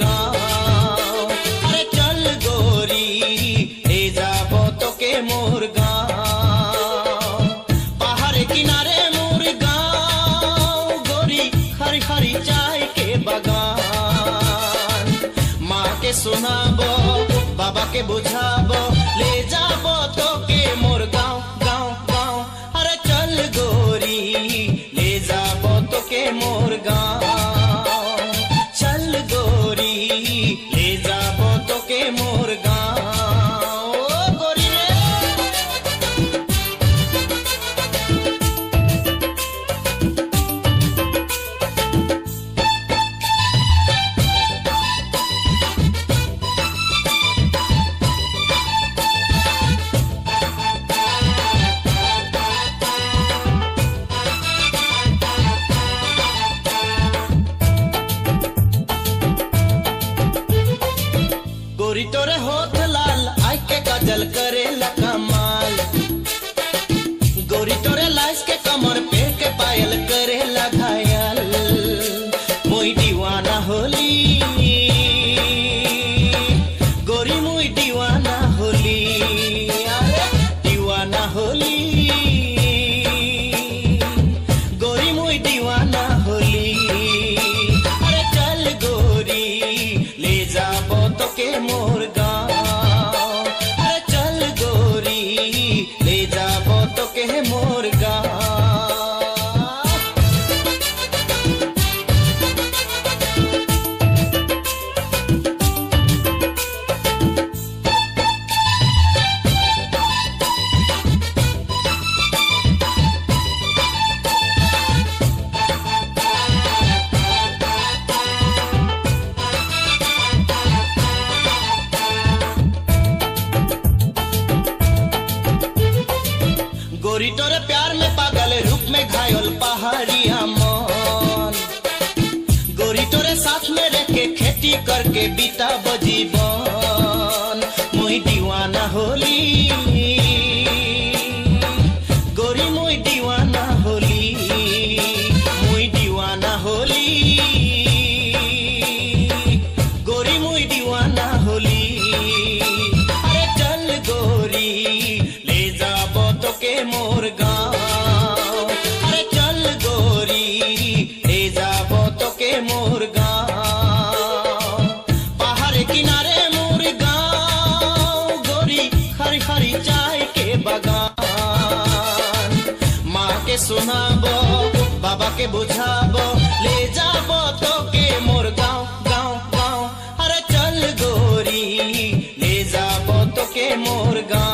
গাঁও। আরে চল গোরি ले যাব তোকে মোর গাঁও। পাহাড়ে কিনারে মোর গাঁও, গোরি খারি খারি চাই কে বাগান। মাকে শোনাবো বাবাকে বুঝাবো, ले যাব তোকে মোর গাঁও গাঁও গাঁও। আরে চল গোরি ले যাব তোকে মোর গাঁও। চল গোরি ले যাব তোকে মোর গাঁও। ও গোরি রে। गोरी तोरे होठ लाल आई के काजल करे कमाल। गोरी तोरे लाइस के कमर पे के पायल करे घायल। मुई दीवाना होली गोरी, मुई दीवाना होली। अरे दीवाना होली गोरी, मुई दीवाना होली। अरे चल गोरी ले जाबो তোকে মোর গাঁও। আরে চল গোরি ले যাব তোকে মোর গাঁও। गोरी तोरे प्यार में पागल, रूप में घायल पहाड़िया मन। गोरी तोरे साथ में रह के खेती करके बीता बजीवन। मुई दीवाना होली गोरी, मुई दीवाना होली। मुई दीवाना होली गोरी, मुई दीवाना होली। अरे चल गोरी ले যাব তোকে মোর গাঁও। আরে চল গোরি ले যাব তোকে মোর গাঁও। পাহাড়ে কিনারে মোর গাঁও, গোরি খারি খারি চাই কে বাগান। মাকে শোনাবো বাবাকে বুঝাবো, ले যাব তোকে মোর গাঁও গাঁও গাঁও। আরে চল গোরি ले যাব তোকে মোর গাঁও।